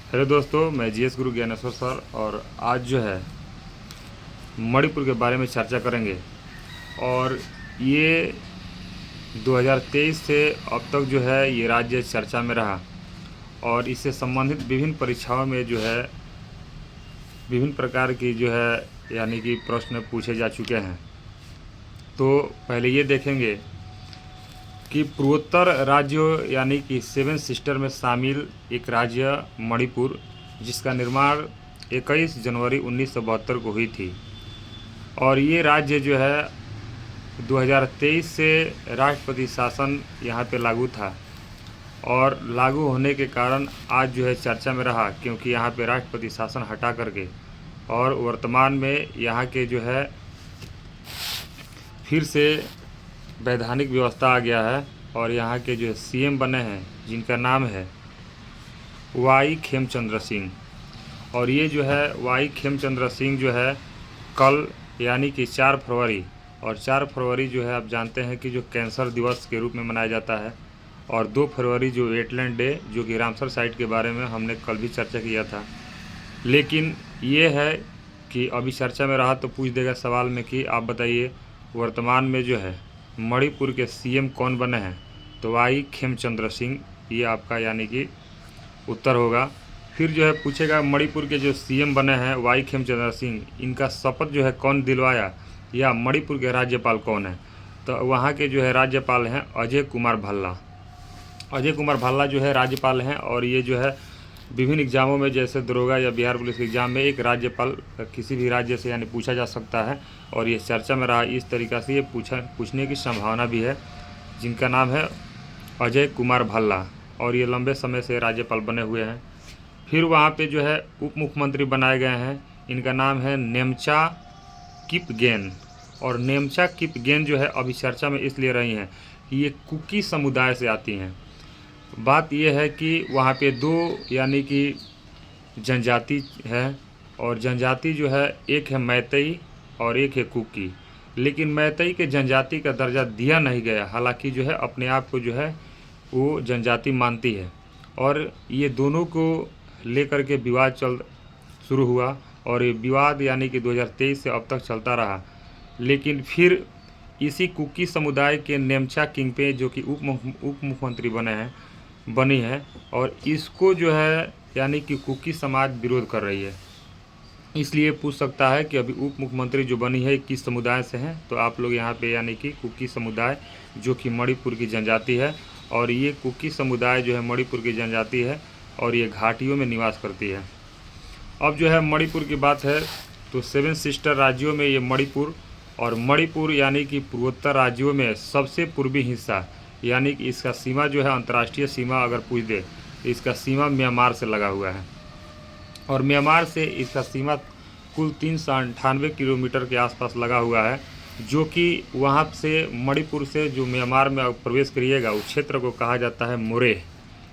Hello दोस्तों, मैं GS गुरु Dnyaneshwar sir और आज जो है मणिपुर के बारे में चर्चा करेंगे। और ये 2023 से अब तक जो है ये राज्य चर्चा में रहा और इससे संबंधित विभिन्न परीक्षाओं में जो है विभिन्न प्रकार की जो है यानी कि प्रश्न पूछे जा चुके हैं। तो पहले ये देखेंगे कि पूर्वोत्तर राज्यों यानी कि 7 सिस्टर में शामिल एक राज्य मणिपुर, जिसका निर्माण 21 जनवरी 1972 को हुई थी। और ये राज्य जो है 2023 से राष्ट्रपति शासन यहाँ पे लागू था और लागू होने के कारण आज जो है चर्चा में रहा, क्योंकि यहाँ पे राष्ट्रपति शासन हटा करके और वर्तमान में यहाँ के जो है फिर से वैधानिक व्यवस्था आ गया है और यहाँ के जो सीएम बने हैं जिनका नाम है वाई खेमचंद्र सिंह। और ये जो है वाई खेमचंद्र सिंह जो है कल यानी कि 4 फरवरी, और 4 फरवरी जो है आप जानते हैं कि जो कैंसर दिवस के रूप में मनाया जाता है, और 2 फरवरी जो वेटलैंड डे जो कि रामसर साइट के बारे में हमने कल भी चर्चा किया था। लेकिन ये है कि अभी चर्चा में रहा तो पूछ देगा सवाल में कि आप बताइए वर्तमान में जो है मणिपुर के सीएम कौन बने हैं, तो वाई खेमचंद्र सिंह ये आपका यानी कि उत्तर होगा। फिर जो है पूछेगा मणिपुर के जो सीएम बने हैं वाई खेमचंद्र सिंह, इनका शपथ जो है कौन दिलवाया, या मणिपुर के राज्यपाल कौन है, तो वहाँ के जो है राज्यपाल हैं अजय कुमार भल्ला। अजय कुमार भल्ला जो है राज्यपाल हैं और ये जो है विभिन्न एग्जामों में जैसे दरोगा या बिहार पुलिस के एग्ज़ाम में एक राज्यपाल किसी भी राज्य से यानी पूछा जा सकता है और ये चर्चा में रहा। इस तरीक़ा से ये पूछने की संभावना भी है, जिनका नाम है अजय कुमार भल्ला और ये लंबे समय से राज्यपाल बने हुए हैं। फिर वहाँ पे जो है उप मुख्यमंत्री बनाए गए हैं, इनका नाम है नेमचा किपगेन। और नेमचा किपगेन जो है अभी चर्चा में इसलिए रही हैं कि ये कुकी समुदाय से आती हैं। बात यह है कि वहाँ पे 2 यानी कि जनजाति है, और जनजाति जो है एक है मैतेई और एक है कुकी। लेकिन मैतेई के जनजाति का दर्जा दिया नहीं गया, हालांकि जो है अपने आप को जो है वो जनजाति मानती है। और ये दोनों को लेकर के विवाद शुरू हुआ और ये विवाद यानी कि 2023 से अब तक चलता रहा। लेकिन फिर इसी कुकी समुदाय के नेमचा किंगपे जो कि उप मुख्यमंत्री बनी है और इसको जो है यानी कि कुकी समाज विरोध कर रही है। इसलिए पूछ सकता है कि अभी उप मुख्यमंत्री जो बनी है किस समुदाय से हैं, तो आप लोग यहाँ पे यानी कि कुकी समुदाय जो कि मणिपुर की जनजाति है, और ये कुकी समुदाय जो है मणिपुर की जनजाति है और ये घाटियों में निवास करती है। अब जो है मणिपुर की बात है तो 7 सिस्टर राज्यों में ये मणिपुर, और मणिपुर यानी कि पूर्वोत्तर राज्यों में सबसे पूर्वी हिस्सा, यानी कि इसका सीमा जो है अंतर्राष्ट्रीय सीमा अगर पूछ दे तो इसका सीमा म्यांमार से लगा हुआ है। और म्यांमार से इसका सीमा कुल 398 किलोमीटर के आसपास लगा हुआ है, जो कि वहाँ से मणिपुर से जो म्यांमार में प्रवेश करिएगा उस क्षेत्र को कहा जाता है मोरेह।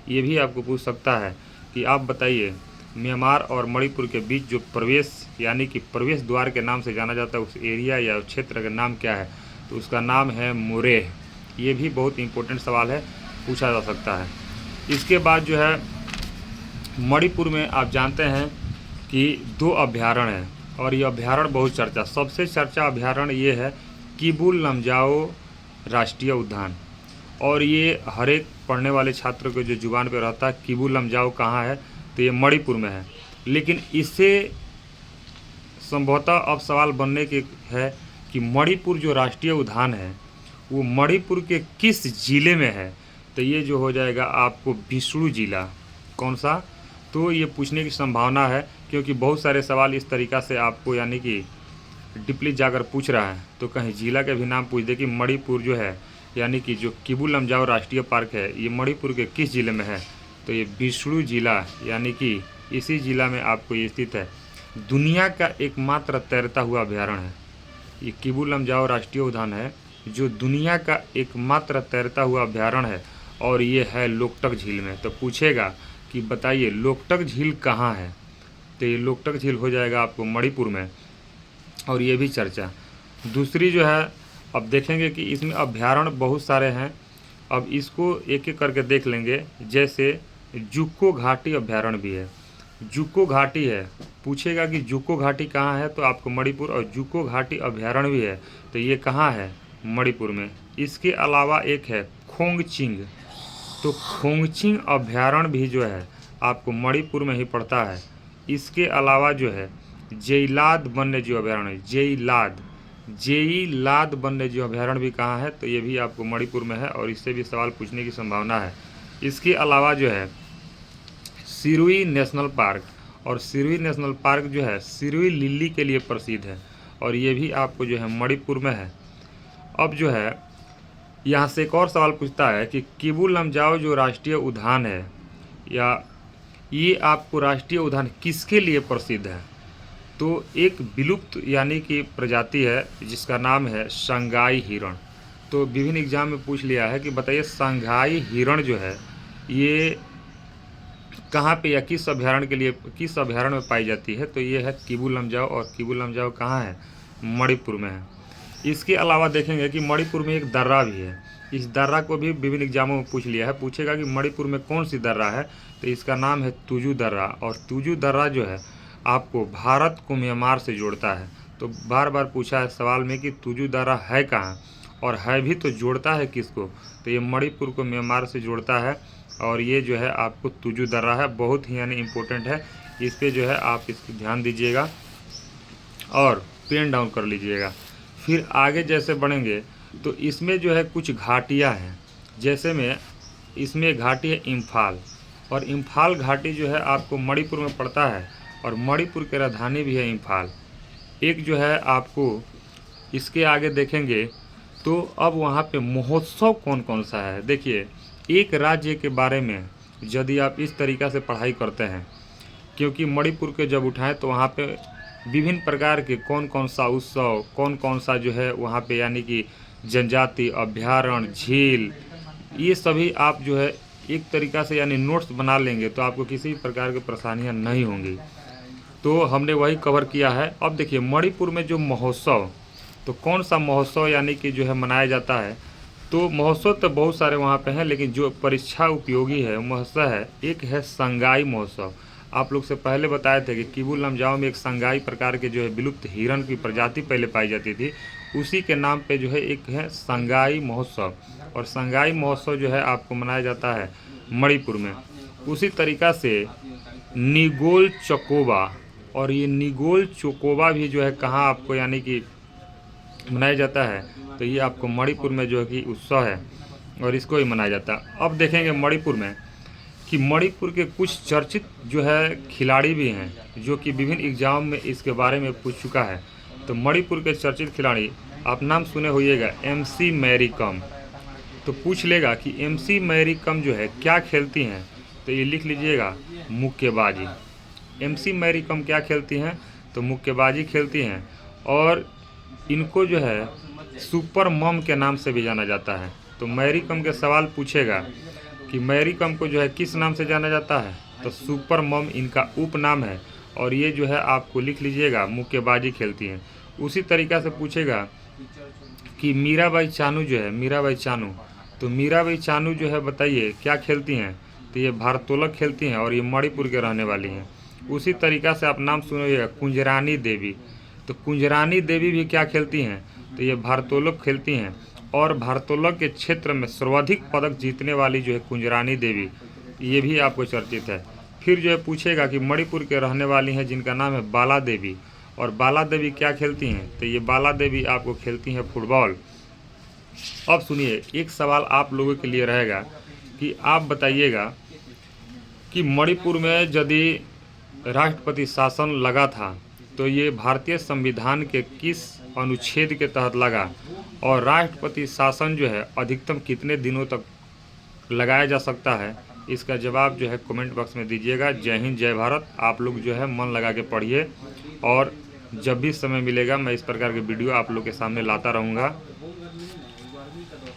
ये भी आपको पूछ सकता है कि आप बताइए म्यांमार और मणिपुर के बीच जो प्रवेश यानी कि प्रवेश द्वार के नाम से जाना जाता है उस एरिया या उस क्षेत्र का नाम क्या है, तो उसका नाम है मोरेह। ये भी बहुत इंपॉर्टेंट सवाल है, पूछा जा सकता है। इसके बाद जो है मणिपुर में आप जानते हैं कि 2 अभयारण्य हैं और ये अभयारण्य बहुत चर्चा, सबसे चर्चा अभयारण्य ये है किबुल लमजाओ राष्ट्रीय उद्यान। और ये हर एक पढ़ने वाले छात्र को जो जुबान पे रहता है किबुल लमजाओ कहाँ है, तो ये मणिपुर में है। लेकिन इससे संभवतः अब सवाल बनने की है कि मणिपुर जो राष्ट्रीय उद्यान है वो मणिपुर के किस ज़िले में है, तो ये जो हो जाएगा आपको विष्णु जिला। कौन सा, तो ये पूछने की संभावना है, क्योंकि बहुत सारे सवाल इस तरीक़ा से आपको यानी कि डीपली जाकर पूछ रहा है, तो कहीं ज़िला के भी नाम पूछ दे कि मणिपुर जो है यानी कि जो किबुल लमजाओ राष्ट्रीय पार्क है ये मणिपुर के किस ज़िले में है, तो ये विष्णु जिला यानी कि इसी ज़िला में आपको ये स्थित है। दुनिया का एकमात्र तैरता हुआ अभयारण्य है ये किबुल लमजाओ राष्ट्रीय उद्यान है, जो दुनिया का एकमात्र तैरता हुआ अभयारण्य है, और ये है लोकटक झील में। तो पूछेगा कि बताइए लोकटक झील कहाँ है, तो ये लोकटक झील हो जाएगा आपको मणिपुर में, और ये भी चर्चा। दूसरी जो है अब देखेंगे कि इसमें अभयारण्य बहुत सारे हैं, अब इसको एक एक करके देख लेंगे। जैसे जुक्को घाटी अभयारण्य भी है, जुको घाटी है, पूछेगा कि जुको घाटी कहाँ है तो आपको मणिपुर, और जुको घाटी अभ्यारण्य भी है तो ये कहाँ है, मणिपुर में। इसके अलावा एक है खोंगचिंग, तो खोंगचिंग अभ्यारण्य भी जो है आपको मणिपुर में ही पड़ता है। इसके अलावा जो है जेईलाद वन्यजीव अभ्यारण्य, जेईलाद वन्यजीव अभ्यारण्य भी कहाँ है तो ये भी आपको मणिपुर में है, और इससे भी सवाल पूछने की संभावना है। इसके अलावा जो है सिरुई नेशनल पार्क, और सिरुई नेशनल पार्क जो है सिरुई लिली के लिए प्रसिद्ध है, और ये भी आपको जो है मणिपुर में है। अब जो है यहाँ से एक और सवाल पूछता है कि किबू लमजाओ जो राष्ट्रीय उद्यान है, या ये आपको राष्ट्रीय उद्यान किसके लिए प्रसिद्ध है, तो एक विलुप्त यानी कि प्रजाति है जिसका नाम है संगाई हिरण। तो विभिन्न एग्जाम में पूछ लिया है कि बताइए संगाई हिरण जो है ये कहाँ पे या किस अभ्यारण्य के लिए, किस अभ्यारण्य में पाई जाती है, तो ये है किबू लमजाओ, और किबू लमजाओ कहाँ है, मणिपुर में है। इसके अलावा देखेंगे कि मणिपुर में एक दर्रा भी है, इस दर्रा को भी विभिन्न एग्जामों में पूछ लिया है, पूछेगा कि मणिपुर में कौन सी दर्रा है, तो इसका नाम है तुजू दर्रा, और तुजू दर्रा जो है आपको भारत को म्यांमार से जोड़ता है। तो बार बार पूछा है सवाल में कि तुजू दर्रा है कहाँ, और है भी तो जोड़ता है किसको, तो ये मणिपुर को म्यांमार से जोड़ता है, और ये जो है आपको तुजू दर्रा है, बहुत ही यानी इम्पोर्टेंट है, इस पर जो है आप इसको ध्यान दीजिएगा और पेन डाउन कर लीजिएगा। फिर आगे जैसे बढ़ेंगे तो इसमें जो है कुछ घाटियाँ हैं, जैसे में इसमें घाटी है इम्फाल, और इम्फाल घाटी जो है आपको मणिपुर में पड़ता है, और मणिपुर की राजधानी भी है इम्फाल। एक जो है आपको इसके आगे देखेंगे तो अब वहाँ पे महोत्सव कौन कौन सा है। देखिए एक राज्य के बारे में यदि आप इस तरीक़ा से पढ़ाई करते हैं, क्योंकि मणिपुर के जब उठाएं तो वहाँ पे विभिन्न प्रकार के कौन कौन सा उत्सव, कौन कौन सा जो है वहाँ पे यानी कि जनजाति अभ्यारण्य, झील, ये सभी आप जो है एक तरीक़ा से यानी नोट्स बना लेंगे तो आपको किसी प्रकार की परेशानियाँ नहीं होंगी। तो हमने वही कवर किया है। अब देखिए मणिपुर में जो महोत्सव, तो कौन सा महोत्सव यानी कि जो है मनाया जाता है, तो महोत्सव तो बहुत सारे वहाँ पे हैं, लेकिन जो परीक्षा उपयोगी है महोत्सव है, एक है संगाई महोत्सव। आप लोग से पहले बताए थे कि किबू लमजाओ में एक संगाई प्रकार के जो है विलुप्त हिरण की प्रजाति पहले पाई जाती थी, उसी के नाम पे जो है एक है संगाई महोत्सव, और संगाई महोत्सव जो है आपको मनाया जाता है मणिपुर में। उसी तरीक़ा से निगोल चकोबा, और ये निगोल चोकोबा भी जो है कहाँ आपको यानी कि मनाया जाता है, तो ये आपको मणिपुर में जो है कि उत्सव है, और इसको ही मनाया जाता है। अब देखेंगे मणिपुर में कि मणिपुर के कुछ चर्चित जो है खिलाड़ी भी हैं, जो कि विभिन्न एग्जाम में इसके बारे में पूछ चुका है। तो मणिपुर के चर्चित खिलाड़ी आप नाम सुने होइएगा, MC मैरी कॉम। तो पूछ लेगा कि MC मैरी कॉम जो है क्या खेलती हैं, तो ये लिख लीजिएगा मुक्केबाजी। MC मैरी कॉम क्या खेलती हैं, तो मुक्केबाजी खेलती हैं, और इनको जो है सुपर मम के नाम से भी जाना जाता है। तो मैरी कॉम के सवाल पूछेगा कि मैरी कॉम को जो है किस नाम से जाना जाता है, तो सुपर मम इनका उपनाम है, और ये जो है आपको लिख लीजिएगा मुक्केबाजी खेलती हैं। उसी तरीक़ा से पूछेगा कि मीराबाई चानू जो है, मीराबाई चानू, तो मीराबाई चानू जो है बताइए क्या खेलती हैं, तो ये भारोत्तोलक खेलती हैं, और ये मणिपुर के रहने वाली हैं। उसी तरीक़ा से आप नाम सुनिएगा कुंजरानी देवी, तो कुंजरानी देवी भी क्या खेलती हैं, तो ये भारोत्तोलक खेलती हैं, और भारोत्तोलक के क्षेत्र में सर्वाधिक पदक जीतने वाली जो है कुंजरानी देवी, ये भी आपको चर्चित है। फिर जो है पूछेगा कि मणिपुर के रहने वाली हैं जिनका नाम है बाला देवी, और बाला देवी क्या खेलती हैं, तो ये बाला देवी आपको खेलती हैं फुटबॉल। अब सुनिए एक सवाल आप लोगों के लिए रहेगा कि आप बताइएगा कि मणिपुर में यदि राष्ट्रपति शासन लगा था तो ये भारतीय संविधान के किस अनुच्छेद के तहत लगा, और राष्ट्रपति शासन जो है अधिकतम कितने दिनों तक लगाया जा सकता है, इसका जवाब जो है कमेंट बॉक्स में दीजिएगा। जय हिंद जय भारत। आप लोग जो है मन लगा के पढ़िए, और जब भी समय मिलेगा मैं इस प्रकार के वीडियो आप लोग के सामने लाता रहूँगा।